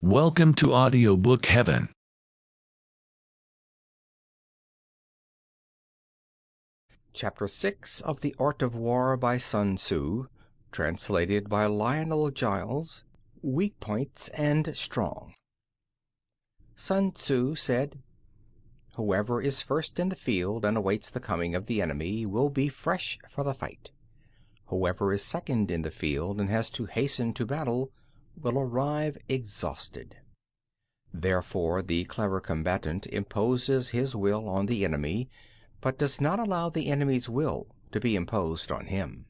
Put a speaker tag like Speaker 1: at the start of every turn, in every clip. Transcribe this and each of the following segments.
Speaker 1: Welcome to Audiobook Heaven.
Speaker 2: Chapter 6 of The Art of War by Sun Tzu, translated by Lionel Giles. Weak Points and Strong. Sun Tzu said, "Whoever is first in the field and awaits the coming of the enemy will be fresh for the fight. Whoever is second in the field and has to hasten to battle will arrive exhausted. Therefore the clever combatant imposes his will on the enemy, but does not allow the enemy's will to be imposed on him.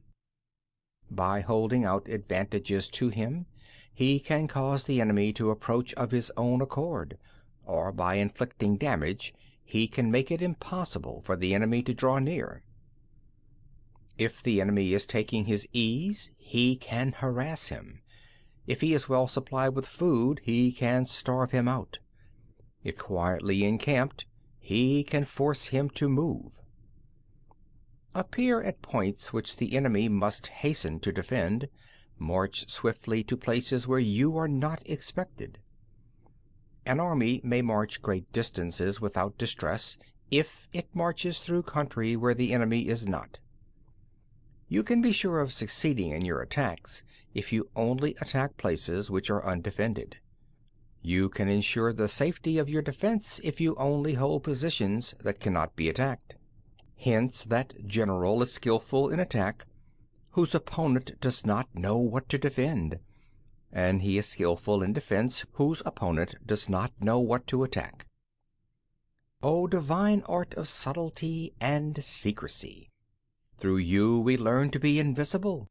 Speaker 2: By holding out advantages to him, he can cause the enemy to approach of his own accord, or by inflicting damage he can make it impossible for the enemy to draw near. If the enemy is taking his ease, he can harass him. If he is well supplied with food, he can starve him out. If quietly encamped, he can force him to move. Appear at points which the enemy must hasten to defend. March swiftly to places where you are not expected. An army may march great distances without distress if it marches through country where the enemy is not. You can be sure of succeeding in your attacks if you only attack places which are undefended. You can ensure the safety of your defense if you only hold positions that cannot be attacked. Hence that general is skillful in attack whose opponent does not know what to defend, and he is skillful in defense whose opponent does not know what to attack. O divine art of subtlety and secrecy! Through you we learn to be invisible,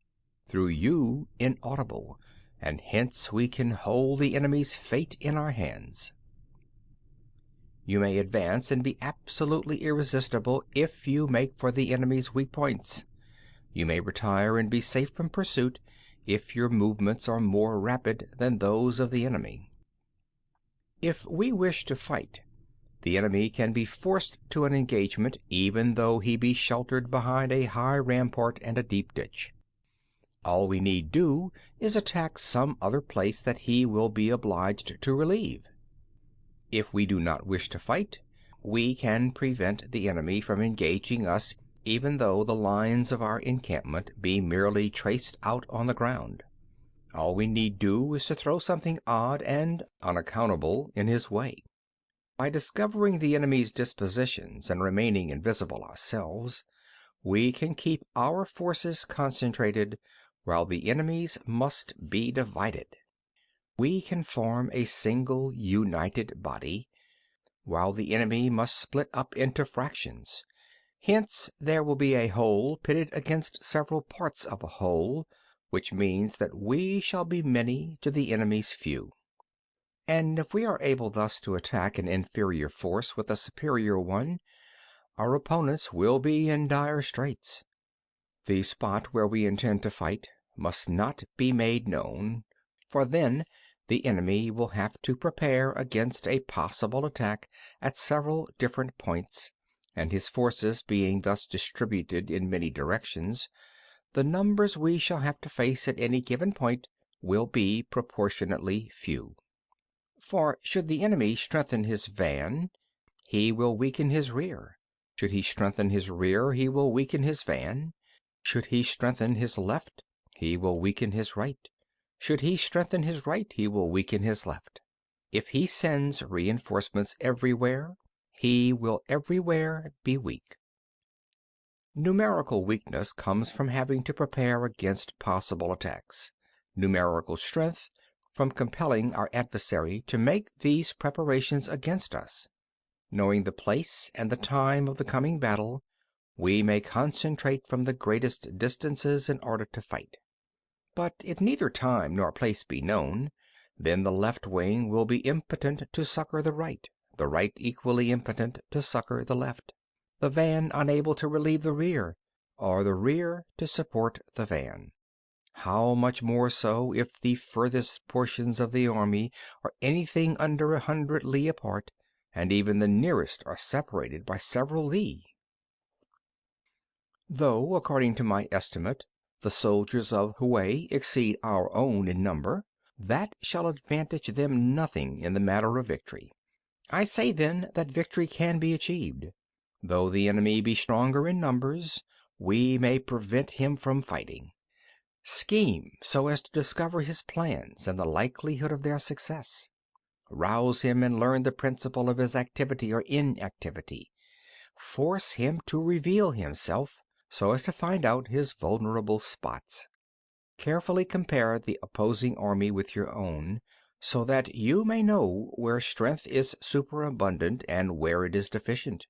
Speaker 2: through you inaudible, and hence we can hold the enemy's fate in our hands. You may advance and be absolutely irresistible if you make for the enemy's weak points. You may retire and be safe from pursuit if your movements are more rapid than those of the enemy. If we wish to fight, the enemy can be forced to an engagement even though he be sheltered behind a high rampart and a deep ditch. All we need do is attack some other place that he will be obliged to relieve. If we do not wish to fight, we can prevent the enemy from engaging us even though the lines of our encampment be merely traced out on the ground. All we need do is to throw something odd and unaccountable in his way. By discovering the enemy's dispositions and remaining invisible ourselves, we can keep our forces concentrated while the enemy's must be divided. We can form a single united body, while the enemy must split up into fractions. Hence there will be a whole pitted against several parts of a whole, which means that we shall be many to the enemy's few. And if we are able thus to attack an inferior force with a superior one, our opponents will be in dire straits. The spot where we intend to fight must not be made known, for then the enemy will have to prepare against a possible attack at several different points, and his forces being thus distributed in many directions, the numbers we shall have to face at any given point will be proportionately few. For should the enemy strengthen his van, he will weaken his rear. Should he strengthen his rear, he will weaken his van. Should he strengthen his left, he will weaken his right. Should he strengthen his right, he will weaken his left. If he sends reinforcements everywhere, he will everywhere be weak. Numerical weakness comes from having to prepare against possible attacks. Numerical strength from compelling our adversary to make these preparations against us. Knowing the place and the time of the coming battle, we may concentrate from the greatest distances in order to fight. But if neither time nor place be known, then the left wing will be impotent to succor the right equally impotent to succor the left, the van unable to relieve the rear, or the rear to support the van. How much more so if the furthest portions of the army are anything under 100 li apart, and even the nearest are separated by several li. Though, according to my estimate, the soldiers of Hue exceed our own in number, that shall advantage them nothing in the matter of victory. I say then that victory can be achieved. Though the enemy be stronger in numbers, we may prevent him from fighting. Scheme so as to discover his plans and the likelihood of their success. Rouse him and learn the principle of his activity or inactivity. Force him to reveal himself so as to find out his vulnerable spots. Carefully compare the opposing army with your own, so that you may know where strength is superabundant and where it is deficient.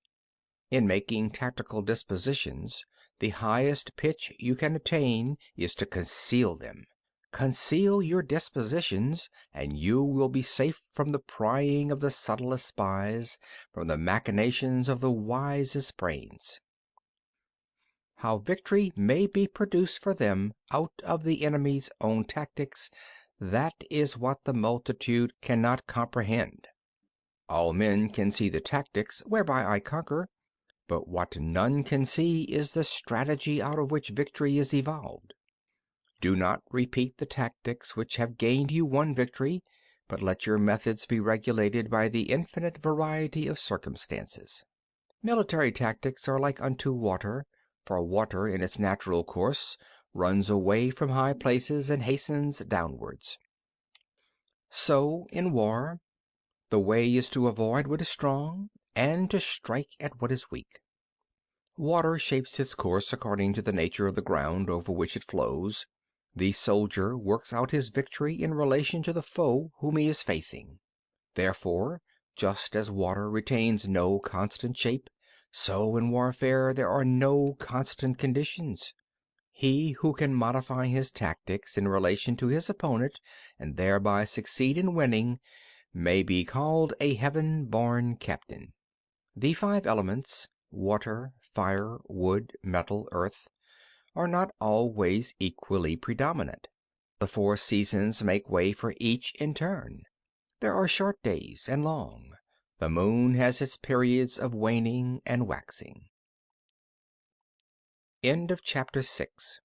Speaker 2: In making tactical dispositions, the highest pitch you can attain is to conceal them. Conceal your dispositions, and you will be safe from the prying of the subtlest spies, from the machinations of the wisest brains. How victory may be produced for them out of the enemy's own tactics, that is what the multitude cannot comprehend. All men can see the tactics whereby I conquer, but what none can see is the strategy out of which victory is evolved. Do not repeat the tactics which have gained you one victory, but let your methods be regulated by the infinite variety of circumstances. Military tactics are like unto water, for water in its natural course runs away from high places and hastens downwards. So in war, the way is to avoid what is strong, and to strike at what is weak. Water shapes its course according to the nature of the ground over which it flows. The soldier works out his victory in relation to the foe whom he is facing. Therefore, just as water retains no constant shape, so in warfare there are no constant conditions. He who can modify his tactics in relation to his opponent and thereby succeed in winning may be called a heaven-born captain. The five elements, water, fire, wood, metal, earth, are not always equally predominant. The four seasons make way for each in turn. There are short days and long. The moon has its periods of waning and waxing. End of chapter 6.